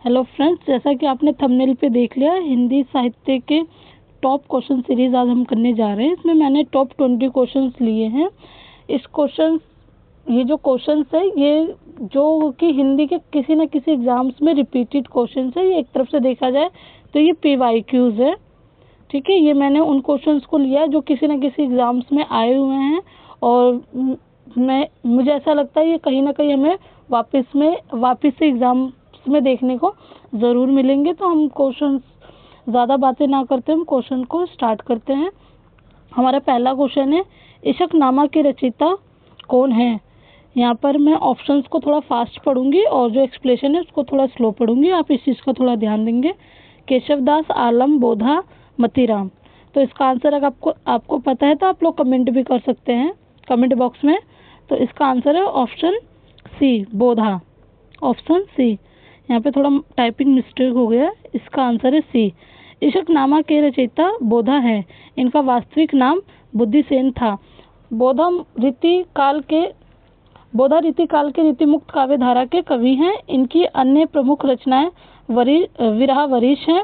Hello friends, जैसा कि आपने थंबनेल पे देख लिया, हिंदी साहित्य के टॉप क्वेश्चन सीरीज आज हम करने जा रहे हैं। इसमें मैंने टॉप 20 क्वेश्चंस लिए हैं। ये जो क्वेश्चंस है, ये जो कि हिंदी के किसी न किसी एग्जाम्स में रिपीटेड क्वेश्चंस है। ये एक तरफ से देखा जाए तो ये PYQs है, ठीक है। ये मैंने उन क्वेश्चंस को लिया जो किसी न किसी एग्जाम्स में आए हुए हैं, और मुझे ऐसा लगता है ये कहीं ना कहीं हमें वापस से एग्जाम्स में देखने को ज़रूर मिलेंगे। तो हम क्वेश्चंस ज़्यादा बातें ना करते हम क्वेश्चन को स्टार्ट करते हैं। हमारा पहला क्वेश्चन है, इशकनामा के रचयिता कौन है। यहाँ पर मैं ऑप्शंस को थोड़ा फास्ट पढ़ूंगी और जो एक्सप्लेनेशन है उसको थोड़ा स्लो पढ़ूंगी। आप इस चीज़ का थोड़ा ध्यान देंगे। केशवदास, आलम, बोधा, मतीराम। तो इसका आंसर अगर आपको पता है तो आप लोग कमेंट भी कर सकते हैं कमेंट बॉक्स में। तो इसका आंसर है ऑप्शन सी, बोधा। Option C. यहाँ पे थोड़ा टाइपिंग मिस्टेक हो गया, इसका आंसर है सी। इशकनामा के रचयिता बोधा है। इनका वास्तविक नाम बुद्धिसेन था। बोधा रीति काल के रीतिमुक्त काव्य धारा के कवि हैं। इनकी अन्य प्रमुख रचनाएं विरह वरीश हैं।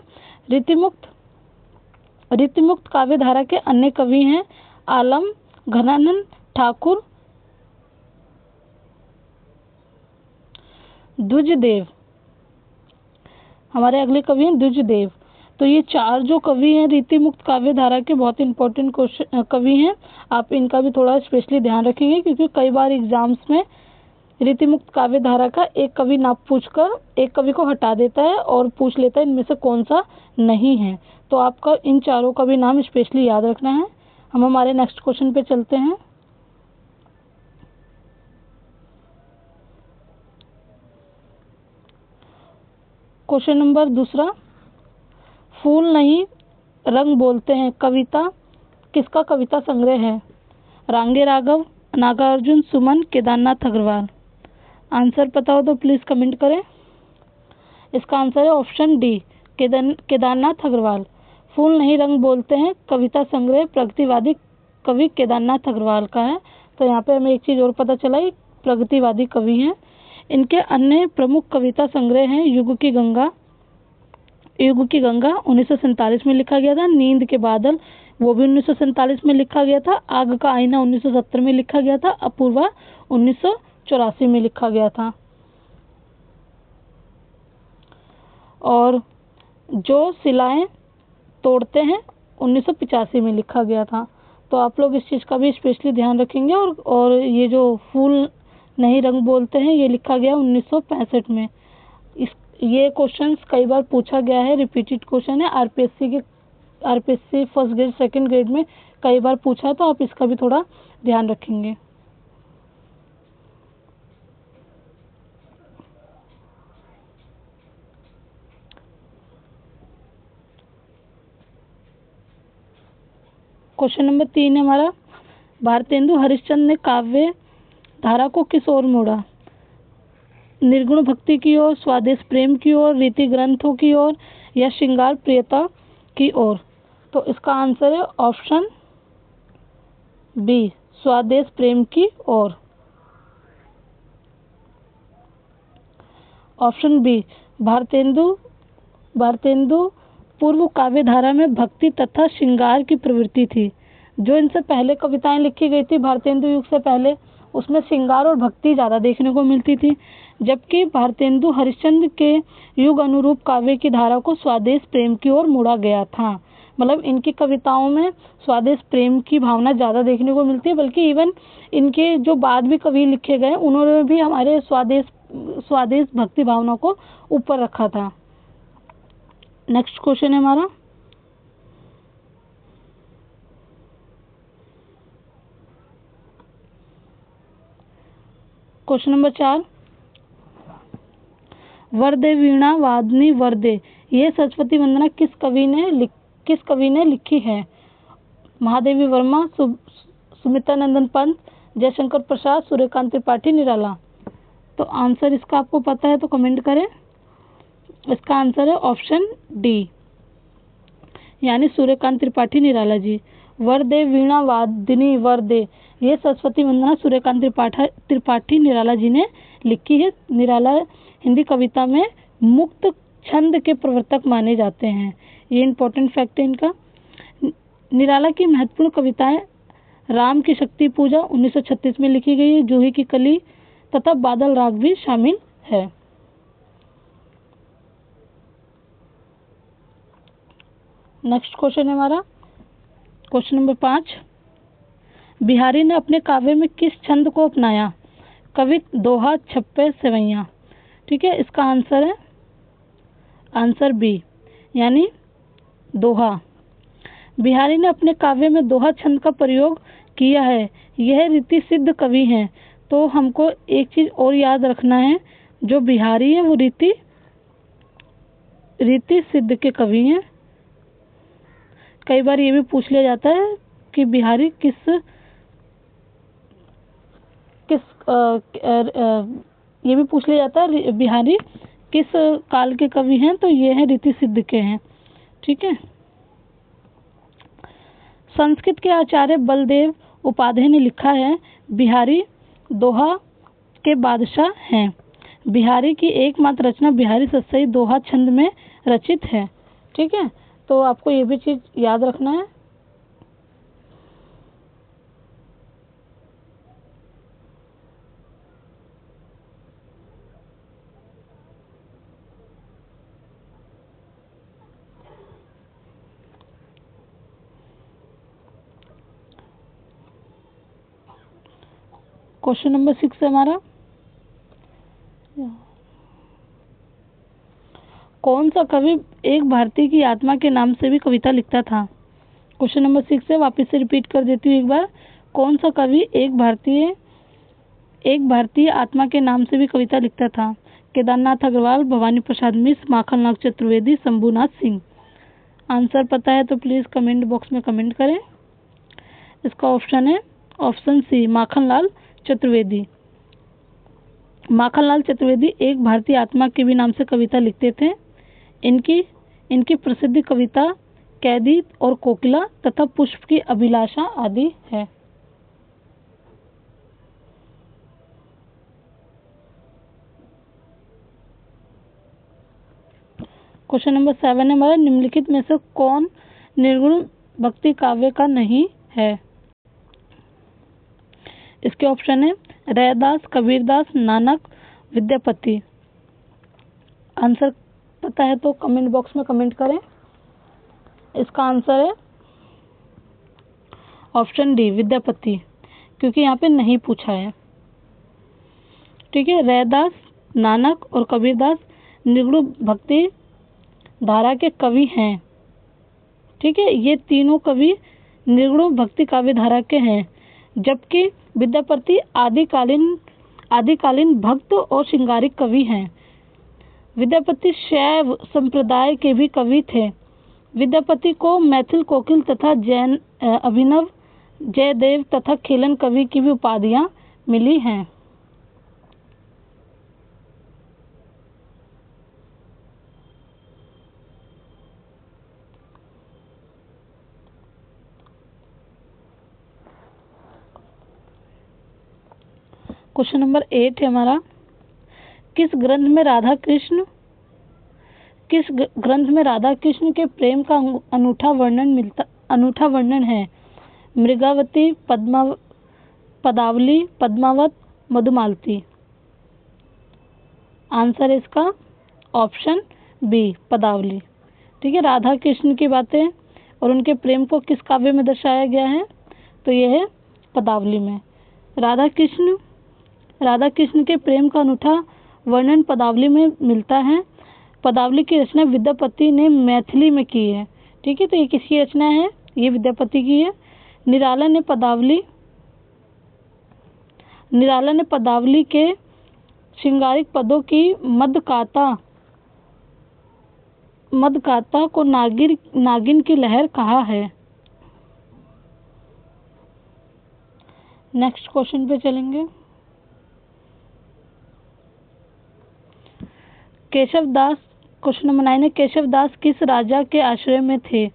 रीतिमुक्त काव्य धारा के अन्य कवि हैं आलम, घनानंद ठाकुर, द्विजदेव। हमारे अगले कवि हैं द्विजदेव। तो ये चार जो कवि हैं रीति मुक्त काव्य धारा के बहुत इंपॉर्टेंट कवि हैं। आप इनका भी थोड़ा स्पेशली ध्यान रखेंगे, क्योंकि कई बार एग्जाम्स में रीति मुक्त काव्य धारा का एक कवि नाम पूछकर एक कवि को हटा देता है और पूछ लेता है इनमें से कौन सा नहीं है। तो आपका इन चारों का भी नाम स्पेशली याद रखना है। हम हमारे नेक्स्ट क्वेश्चन पे चलते हैं। क्वेश्चन नंबर दूसरा, फूल नहीं रंग बोलते हैं कविता किसका कविता संग्रह है। रांगे राघव, नागार्जुन, सुमन, केदारनाथ अग्रवाल। आंसर पता हो तो प्लीज कमेंट करें। इसका आंसर है ऑप्शन डी, केदारनाथ अग्रवाल। फूल नहीं रंग बोलते हैं कविता संग्रह प्रगतिवादी कवि केदारनाथ अग्रवाल का है। तो यहाँ पे हमें एक चीज और पता चला, ये प्रगतिवादी कवि हैं। इनके अन्य प्रमुख कविता संग्रह हैं युग की गंगा 1947 में लिखा गया था। नींद के बादल, वो भी 1947 में लिखा गया था। आग का आईना 1970 में लिखा गया था। अपूर्वा 1984 में लिखा गया था। और जो सिलाएं तोड़ते हैं 1985 में लिखा गया था। तो आप लोग इस चीज का भी स्पेशली ध्यान रखेंगे। और ये जो फूल नहीं रंग बोलते हैं ये लिखा गया 1965 में। ये क्वेश्चंस कई बार पूछा गया है, रिपीटेड क्वेश्चन है। RPSC first grade second grade में कई बार पूछा है, तो आप इसका भी थोड़ा ध्यान रखेंगे। क्वेश्चन नंबर 3 है हमारा, भारतेंदु हरिश्चंद्र ने काव्य धारा को किस ओर मोड़ा। निर्गुण भक्ति की ओर, स्वादेश प्रेम की ओर, रीति ग्रंथों की ओर, या श्रृंगार प्रियता की ओर। तो इसका आंसर है ऑप्शन बी, स्वादेश प्रेम की ओर। ऑप्शन बी, भारतेंदु पूर्व काव्य धारा में भक्ति तथा श्रृंगार की प्रवृत्ति थी। जो इनसे पहले कविताएं लिखी गई थी भारतेंदु युग से पहले, उसमें श्रृंगार और भक्ति ज्यादा देखने को मिलती थी। जबकि भारतेंदु हरिश्चंद्र के युग अनुरूप काव्य की धारा को स्वादेश प्रेम की ओर मोड़ा गया था। मतलब इनकी कविताओं में स्वादेश प्रेम की भावना ज्यादा देखने को मिलती है। बल्कि इवन इनके जो बाद भी कवि लिखे गए उन्होंने भी हमारे स्वादेश भक्ति भावना को ऊपर रखा था। नेक्स्ट क्वेश्चन है हमारा, क्वेश्चन नंबर 4, वरदे वीणा वादनी वरदे, ये सरस्वती वंदना किस कवि ने लिखी है। महादेवी वर्मा, सुमित्रा नंदन पंत, जयशंकर प्रसाद, सूर्यकांत त्रिपाठी, निराला। तो आंसर इसका आपको पता है तो कमेंट करें। इसका आंसर है ऑप्शन डी, यानी सूर्यकांत त्रिपाठी निराला जी। वरदे वीणा वादिनी वरदे, ये सरस्वती वंदना सूर्यकांत त्रिपाठी निराला जी ने लिखी है। निराला हिंदी कविता में मुक्त छंद के प्रवर्तक माने जाते हैं। ये इंपॉर्टेंट फैक्ट है इनका। निराला की महत्वपूर्ण कविताएं राम की शक्ति पूजा 1936 में लिखी गई है, जूही की कली तथा बादल राग भी शामिल है। नेक्स्ट क्वेश्चन है हमारा क्वेश्चन नंबर 5। बिहारी ने अपने काव्य में किस छंद को अपनाया? कवित, दोहा, छप्पे, सेवैया। ठीक है, इसका आंसर है आंसर बी यानी दोहा। बिहारी ने अपने काव्य में दोहा छंद का प्रयोग किया है। यह रीति सिद्ध कवि हैं। तो हमको एक चीज और याद रखना है, जो बिहारी है वो रीति सिद्ध के कवि हैं। कई बार ये भी पूछ लिया जाता है कि बिहारी ये भी पूछ लिया जाता है बिहारी किस काल के कवि हैं, तो ये है रीति सिद्ध के हैं। ठीक है। संस्कृत के आचार्य बलदेव उपाध्याय ने लिखा है, बिहारी दोहा के बादशाह हैं। बिहारी की एकमात्र रचना बिहारी सत्सई दोहा छंद में रचित है। ठीक है, तो आपको ये भी चीज याद रखना है। क्वेश्चन नंबर 6 है हमारा, कौन सा कवि एक भारतीय की आत्मा के नाम से भी कविता लिखता था? क्वेश्चन नंबर 6 है, वापस से रिपीट कर देती हूँ एक बार। कौन सा कवि एक भारतीय आत्मा के नाम से भी कविता लिखता था? केदारनाथ अग्रवाल, भवानी प्रसाद मिश्र, माखनलाल चतुर्वेदी, शंभुनाथ सिंह। आंसर पता है तो प्लीज कमेंट बॉक्स में कमेंट करें। इसका ऑप्शन है ऑप्शन सी, माखनलाल चतुर्वेदी। माखनलाल चतुर्वेदी एक भारतीय आत्मा के भी नाम से कविता लिखते थे। इनकी प्रसिद्ध कविता कैदी और कोकिला तथा पुष्प की अभिलाषा आदि है। क्वेश्चन नंबर 7 है हमारा, निम्नलिखित में से कौन निर्गुण भक्ति काव्य का नहीं है? इसके ऑप्शन है रैदास, कबीरदास, नानक, विद्यापति। आंसर पता है तो कमेंट बॉक्स में कमेंट करें। इसका आंसर है ऑप्शन डी, विद्यापति, क्योंकि यहाँ पे नहीं पूछा है। ठीक है, रैदास, नानक और कबीरदास निर्गुण भक्ति धारा के कवि हैं। ठीक है, ये तीनों कवि निर्गुण भक्ति काव्य धारा के हैं, जबकि विद्यापति आदिकालीन भक्त और श्रृंगारिक कवि हैं। विद्यापति शैव संप्रदाय के भी कवि थे। विद्यापति को मैथिल कोकिल तथा जैन अभिनव जयदेव तथा खेलन कवि की भी उपाधियां मिली हैं। क्वेश्चन नंबर 8 है हमारा, किस ग्रंथ में राधा कृष्ण के प्रेम का अनूठा वर्णन है? मृगावती, पदावली, पद्मावत, मधुमालती। आंसर है इसका ऑप्शन बी, पदावली। ठीक है, राधा कृष्ण की बातें और उनके प्रेम को किस काव्य में दर्शाया गया है? तो यह है पदावली में। राधा कृष्ण के प्रेम का अनूठा वर्णन पदावली में मिलता है। पदावली की रचना विद्यापति ने मैथिली में की है। ठीक है, तो ये किसकी रचना है? ये विद्यापति की है। निराला ने पदावली के श्रृंगारिक पदों की मदकाता को नागिन की लहर कहा है। नेक्स्ट क्वेश्चन पे चलेंगे। केशवदास, क्वेश्चन नंबर 9 है, केशवदास किस राजा के आश्रय में थे?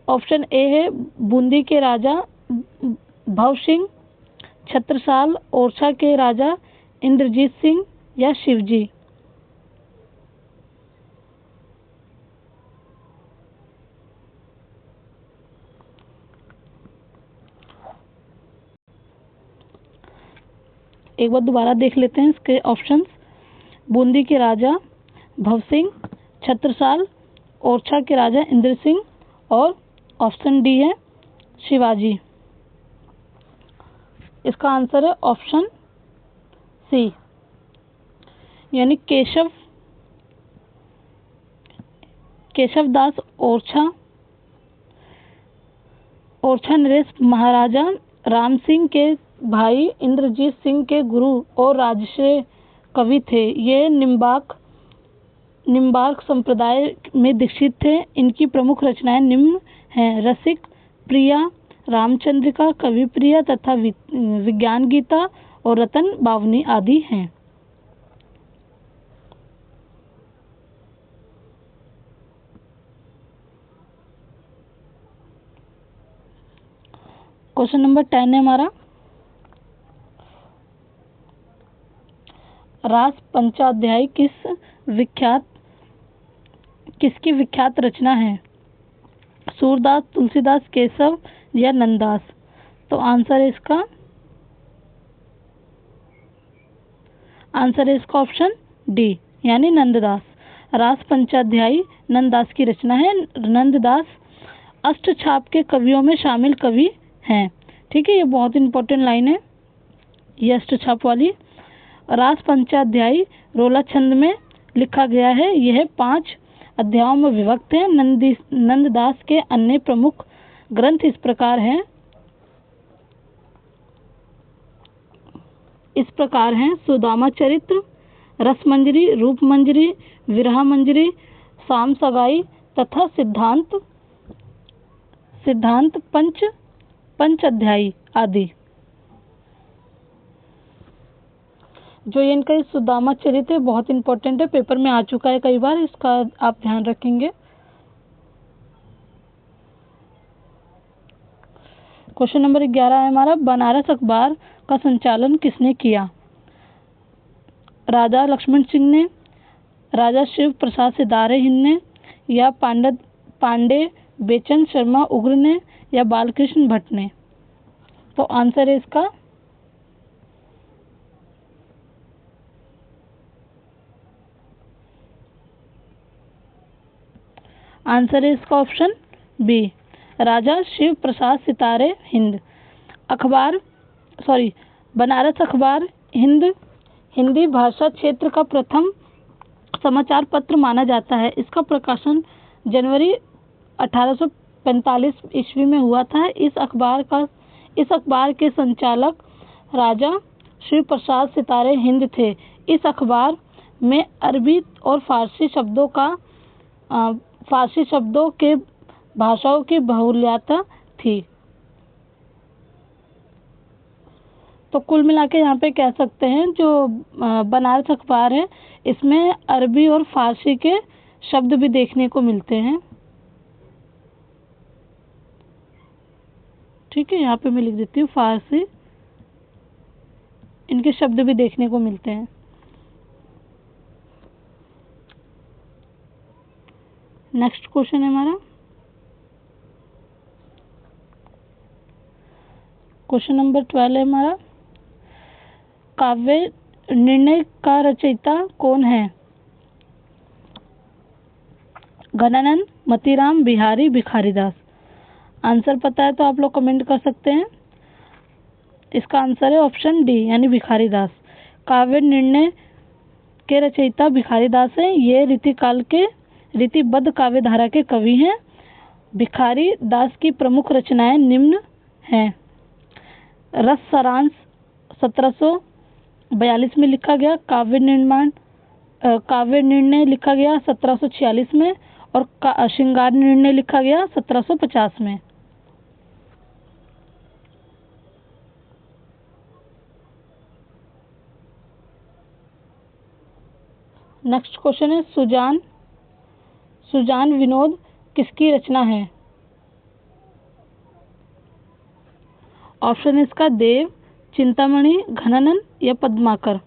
ऑप्शन ए है बूंदी के राजा भव सिंह, छत्रसाल, ओरछा के राजा इंद्रजीत सिंह या शिवजी। एक बार दोबारा देख लेते हैं इसके ऑप्शंस। बूंदी के राजा भव सिंह, छत्रसाल, ओरछा के राजा इंद्र सिंह और ऑप्शन डी है शिवाजी। इसका आंसर है ऑप्शन सी, यानी केशव दास ओरछा नरेश महाराजा राम सिंह के भाई इंद्रजीत सिंह के गुरु और राजश्रेय कवि थे। ये निम्बार्क संप्रदाय में दीक्षित थे। इनकी प्रमुख रचनाएं निम्न हैं: रसिक, प्रिया, रामचंद्रिका, कवि प्रिया तथा विज्ञान गीता और रतन बावनी आदि हैं। क्वेश्चन नंबर 10 है हमारा, रास पंचाध्यायी किसकी विख्यात रचना है? सूरदास, तुलसीदास, केशव या नंददास? तो आंसर है इसका ऑप्शन डी, यानी नंददास। रास पंचाध्यायी नंददास की रचना है। नंददास अष्टछाप के कवियों में शामिल कवि हैं। ठीक है, ये बहुत इंपॉर्टेंट लाइन है ये अष्टछाप वाली। रास पंचाध्यायी रोला छंद में लिखा गया है। यह 5 अध्यायों में विभक्त है। नंददास के अन्य प्रमुख ग्रंथ इस प्रकार हैं सुदामा चरित्र, रसमंजरी, रूपमंजरी, विरह मंजरी, शाम सगाई तथा सिद्धांत पंच अध्यायी आदि। जो ये इनका सुदामा चरित्र बहुत इंपॉर्टेंट है, पेपर में आ चुका है कई बार, इसका आप ध्यान रखेंगे। क्वेश्चन नंबर 11 है हमारा, बनारस अखबार का संचालन किसने किया? राजा लक्ष्मण सिंह ने, राजा शिव प्रसाद सितारे हिंद ने, या पांडे बेचन शर्मा उग्र ने, या बालकृष्ण भट्ट ने? तो आंसर है इसका ऑप्शन बी, राजा शिव प्रसाद सितारे हिंद। बनारस अखबार हिंदी भाषा क्षेत्र का प्रथम समाचार पत्र माना जाता है। इसका प्रकाशन जनवरी 1845 ईस्वी में हुआ था। इस अखबार के संचालक राजा शिव प्रसाद सितारे हिंद थे। इस अखबार में अरबी और फारसी शब्दों के भाषाओं की बहुल्यता थी। तो कुल मिला के यहाँ पे कह सकते हैं जो बनारस अखबार है इसमें अरबी और फारसी के शब्द भी देखने को मिलते हैं। ठीक है, यहाँ पे मैं लिख देती हूँ फारसी, इनके शब्द भी देखने को मिलते हैं। नेक्स्ट क्वेश्चन है हमारा, क्वेश्चन नंबर 12 है हमारा, काव्य निर्णय का रचयिता कौन है? घनानंद, मतीराम, बिहारी, भिखारीदास? आंसर पता है तो आप लोग कमेंट कर सकते हैं। इसका आंसर है ऑप्शन डी, यानी भिखारीदास। काव्य निर्णय के रचयिता भिखारीदास हैं। ये रीतिकाल के रीतिबद्ध काव्य धारा के कवि हैं। भिखारी दास की प्रमुख रचनाएं निम्न हैं: रस सारांश 1742 में लिखा गया, काव्य निर्णय लिखा गया 1746 में, और श्रृंगार निर्णय लिखा गया 1750 में। नेक्स्ट क्वेश्चन है, सुजान विनोद किसकी रचना है? ऑप्शन इसका देव, चिंतामणि, घनानंद या पद्माकर?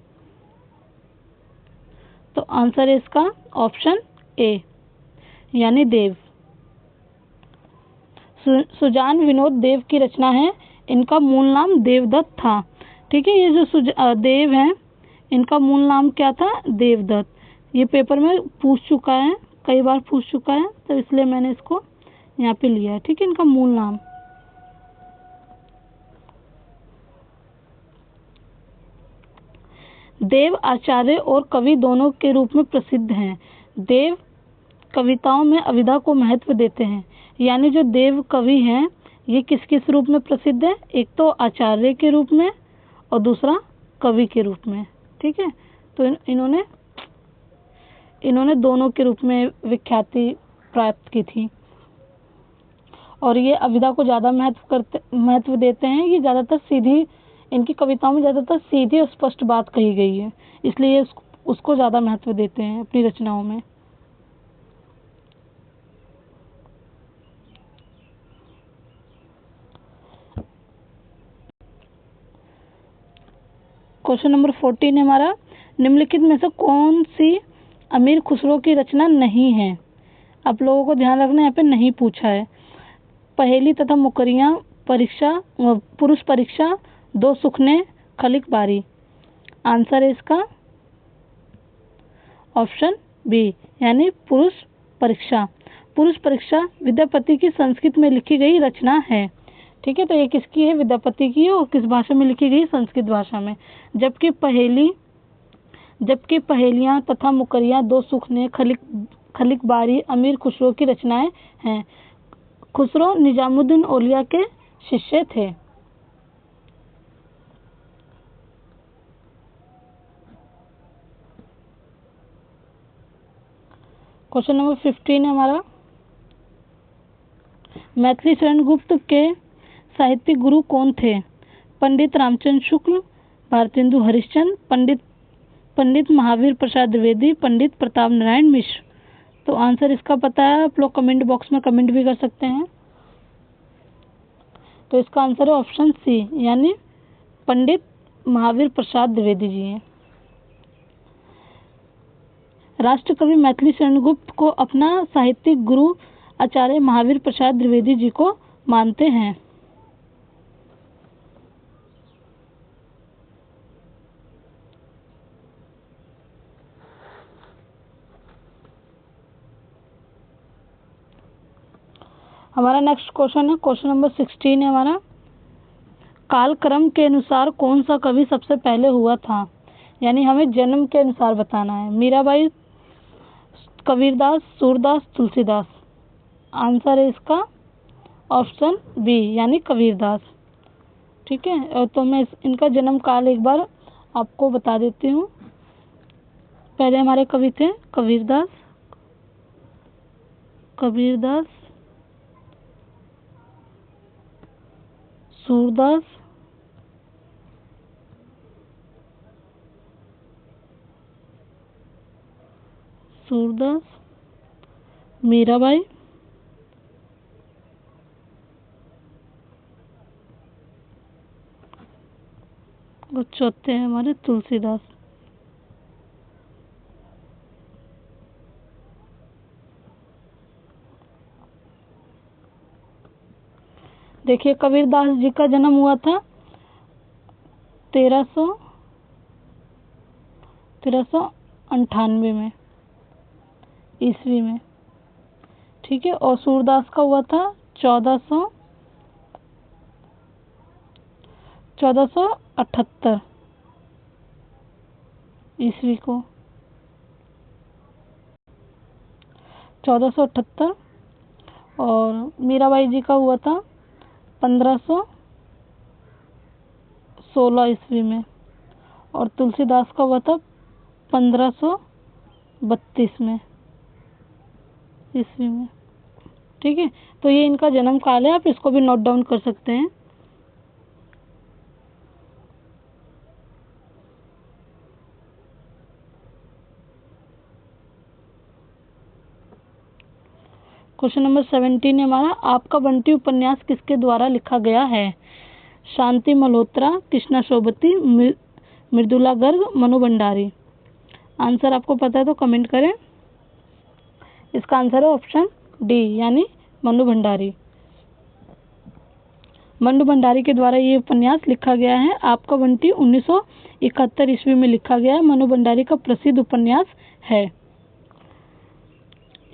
तो आंसर है इसका ऑप्शन ए, यानी देव। सुजान विनोद देव की रचना है। इनका मूल नाम देवदत्त था। ठीक है, ये जो देव हैं, इनका मूल नाम क्या था? देवदत्त। ये पेपर में पूछ चुका है, कई बार पूछ चुका है, तो इसलिए मैंने इसको यहाँ पे लिया है। ठीक है, इनका मूल नाम। देव आचार्य और कवि दोनों के रूप में प्रसिद्ध हैं। देव कविताओं में अविधा को महत्व देते हैं, यानी जो देव कवि हैं ये किस किस रूप में प्रसिद्ध है? एक तो आचार्य के रूप में और दूसरा कवि के रूप में। ठीक है, तो इन्होंने दोनों के रूप में विख्याति प्राप्त की थी। और ये अविधा को ज्यादा महत्व देते हैं। ये ज्यादातर सीधी, इनकी कविताओं में ज्यादातर सीधी और स्पष्ट बात कही गई है, इसलिए उसको ज्यादा महत्व देते हैं अपनी रचनाओं में। क्वेश्चन नंबर 14 है हमारा, निम्नलिखित में से कौन सी अमीर खुसरो की रचना नहीं है? आप लोगों को ध्यान रखना, यहाँ पे नहीं पूछा है। पहेली तथा मुकरियां, परीक्षा, पुरुष परीक्षा, दो सुखने, खलिक बारी। आंसर है इसका ऑप्शन बी, यानी पुरुष परीक्षा। पुरुष परीक्षा विद्यापति की संस्कृत में लिखी गई रचना है। ठीक है, तो ये किसकी है? विद्यापति की है, और किस भाषा में लिखी गई? संस्कृत भाषा में। जबकि पहेलियां तथा मुकरियां, दो सुखने, खलिक बारी अमीर खुसरो की रचनाएं हैं। खुसरो निजामुद्दीन औलिया के शिष्य थे। क्वेश्चन नंबर 15 है हमारा, मैथिली शरण गुप्त के साहित्यिक गुरु कौन थे? पंडित रामचंद्र शुक्ल, भारतेंदु हरिश्चंद्र, पंडित महावीर प्रसाद द्विवेदी, पंडित प्रताप नारायण मिश्र। तो आंसर इसका पता है, आप लोग कमेंट बॉक्स में कमेंट भी कर सकते हैं। तो इसका आंसर है ऑप्शन सी, यानी पंडित महावीर प्रसाद द्विवेदी जी हैं। राष्ट्रकवि मैथिली शरण गुप्त को अपना साहित्यिक गुरु आचार्य महावीर प्रसाद द्विवेदी जी को मानते हैं। हमारा नेक्स्ट क्वेश्चन है, क्वेश्चन नंबर 16 है हमारा, कालक्रम के अनुसार कौन सा कवि सबसे पहले हुआ था? यानी हमें जन्म के अनुसार बताना है। मीराबाई, कबीरदास, सूरदास, तुलसीदास। आंसर है इसका ऑप्शन बी, यानी कबीरदास। ठीक है, और तो मैं इनका जन्म काल एक बार आपको बता देती हूँ। पहले हमारे कवि थे कबीरदास, सूरदास, मीराबाई और चौथे हैं हमारे तुलसीदास। देखिए, कबीरदास जी का जन्म हुआ था 1398 में ईस्वी में। ठीक है, और सूरदास का हुआ था 1478 ईस्वी को, 1478। और मीराबाई जी का हुआ था 1516 ईस्वी में, और तुलसीदास का हुआ था 1532 में ईस्वी में। ठीक है, तो ये इनका जन्म काल है, आप इसको भी नोट डाउन कर सकते हैं। क्वेश्चन नंबर 17 है हमारा, आपका बंटी उपन्यास किसके द्वारा लिखा गया है? शांति मल्होत्रा, कृष्णा शोभती, मृदुला गर्ग, मनु भंडारी। आंसर आपको पता है तो कमेंट करें। इसका आंसर है ऑप्शन डी, यानी मनु भंडारी। मंडू भंडारी के द्वारा ये उपन्यास लिखा गया है। आपका बंटी 1971 ईस्वी में लिखा गया है। मनु भंडारी का प्रसिद्ध उपन्यास है।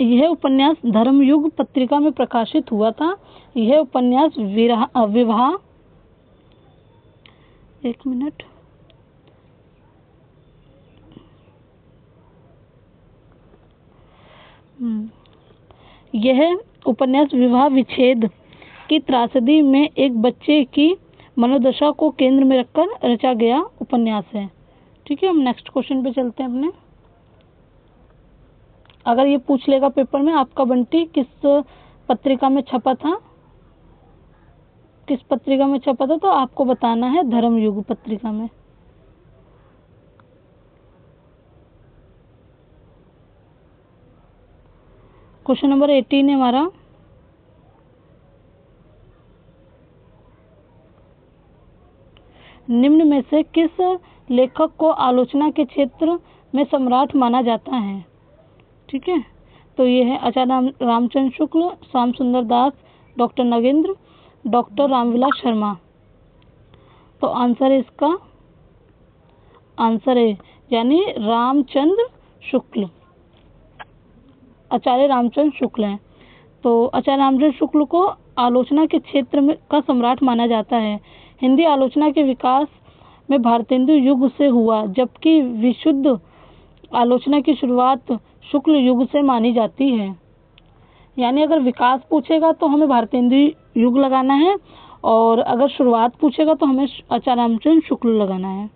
यह उपन्यास धर्मयुग पत्रिका में प्रकाशित हुआ था। यह उपन्यास विवाह एक मिनट यह उपन्यास विवाह विच्छेद की त्रासदी में एक बच्चे की मनोदशा को केंद्र में रखकर रचा गया उपन्यास है। ठीक है, हम नेक्स्ट क्वेश्चन पे चलते हैं अपने। अगर ये पूछ लेगा पेपर में आपका बंटी किस पत्रिका में छपा था, किस पत्रिका में छपा था, तो आपको बताना है धर्मयुग पत्रिका में। क्वेश्चन नंबर 18 है हमारा। निम्न में से किस लेखक को आलोचना के क्षेत्र में सम्राट माना जाता है? ठीक है, तो ये है आचार्य रामचंद्र शुक्ल, श्याम सुंदर दास, डॉक्टर नगेंद्र, डॉक्टर रामविलास शर्मा। तो आंसर है इसका, आंसर है यानी रामचंद्र शुक्ल, आचार्य रामचंद्र शुक्ल हैं। तो आचार्य रामचंद्र शुक्ल को आलोचना के क्षेत्र में का सम्राट माना जाता है। हिंदी आलोचना के विकास में भारतेंदु युग से हुआ, जबकि विशुद्ध आलोचना की शुरुआत शुक्ल युग से मानी जाती है। यानी अगर विकास पूछेगा तो हमें भारतेंदु युग लगाना है, और अगर शुरुआत पूछेगा तो हमें आचार्य रामचंद्र शुक्ल लगाना है।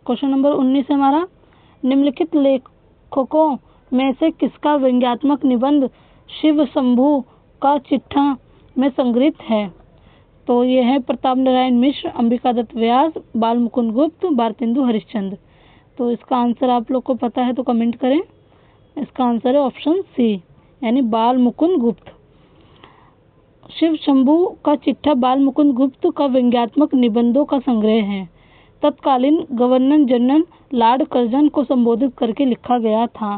क्वेश्चन नंबर 19 है हमारा। निम्नलिखित लेखकों में से किसका व्यंग्यात्मक निबंध शिव शंभू का चिट्ठा में संग्रहित है? तो ये है प्रताप नारायण मिश्र, अंबिका दत्त व्यास, बाल मुकुंद गुप्त, भारतेंदु हरिश्चंद्र। तो इसका आंसर आप लोग को पता है तो कमेंट करें। इसका आंसर है ऑप्शन सी, यानी बाल मुकुंद गुप्त। शिव शंभू का चिट्ठा बाल मुकुंद गुप्त का व्यंग्यात्मक निबंधों का संग्रह है। तत्कालीन गवर्नर जनरल लॉर्ड कर्जन को संबोधित करके लिखा गया था।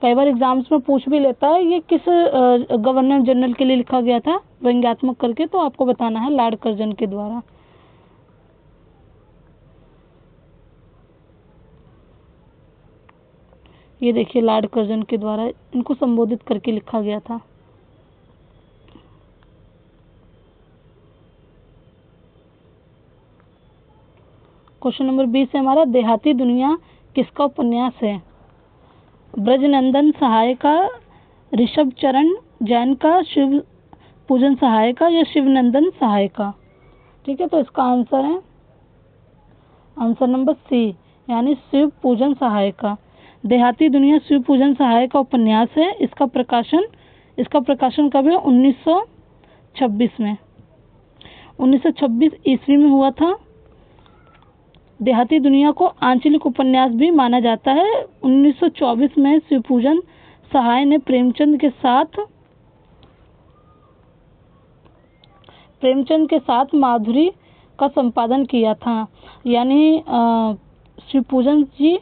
कई बार एग्जाम्स में पूछ भी लेता है ये किस गवर्नर जनरल के लिए लिखा गया था व्यंग्यात्मक करके, तो आपको बताना है लॉर्ड कर्जन के द्वारा। ये देखिए लॉर्ड कर्जन के द्वारा इनको संबोधित करके लिखा गया था। क्वेश्चन नंबर 20 है हमारा। देहाती दुनिया किसका उपन्यास है? ब्रजनंदन सहाय का, ऋषभ चरण जैन का, शिव पूजन सहाय का, या शिवनंदन सहाय का? ठीक है, तो इसका आंसर है आंसर नंबर सी, यानी शिव पूजन सहाय का। देहाती दुनिया शिव पूजन सहाय का उपन्यास है। इसका प्रकाशन कब है? 1926 में, 1926 ईस्वी में हुआ था। देहाती दुनिया को आंचलिक उपन्यास भी माना जाता है। 1924 में शिवपूजन सहाय ने प्रेमचंद के साथ माधुरी का संपादन किया था। यानी शिवपूजन जी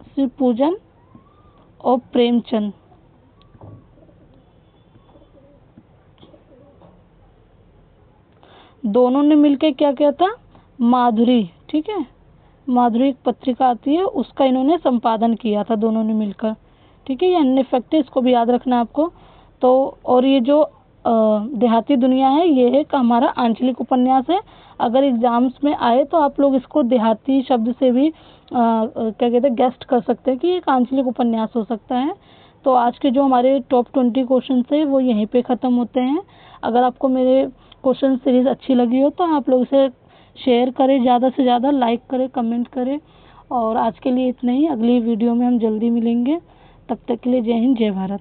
शिवपूजन और प्रेमचंद दोनों ने मिलकर क्या किया था? माधुरी, ठीक है, माधुरी एक पत्रिका आती है उसका इन्होंने संपादन किया था दोनों ने मिलकर। ठीक है, ये अन्य फैक्ट है, इसको भी याद रखना आपको। तो और ये जो देहाती दुनिया है ये एक हमारा आंचलिक उपन्यास है। अगर एग्जाम्स में आए तो आप लोग इसको देहाती शब्द से भी क्या कहते हैं गेस्ट कर सकते हैं कि एक आंचलिक उपन्यास हो सकता है। तो आज के जो हमारे टॉप 20 क्वेश्चन है वो यहीं पे ख़त्म होते हैं। अगर आपको मेरे क्वेश्चन सीरीज अच्छी लगी हो तो आप लोग इसे शेयर करें, ज़्यादा से ज़्यादा लाइक करें, कमेंट करें। और आज के लिए इतना ही, अगली वीडियो में हम जल्दी मिलेंगे। तब तक के लिए जय हिंद, जय भारत।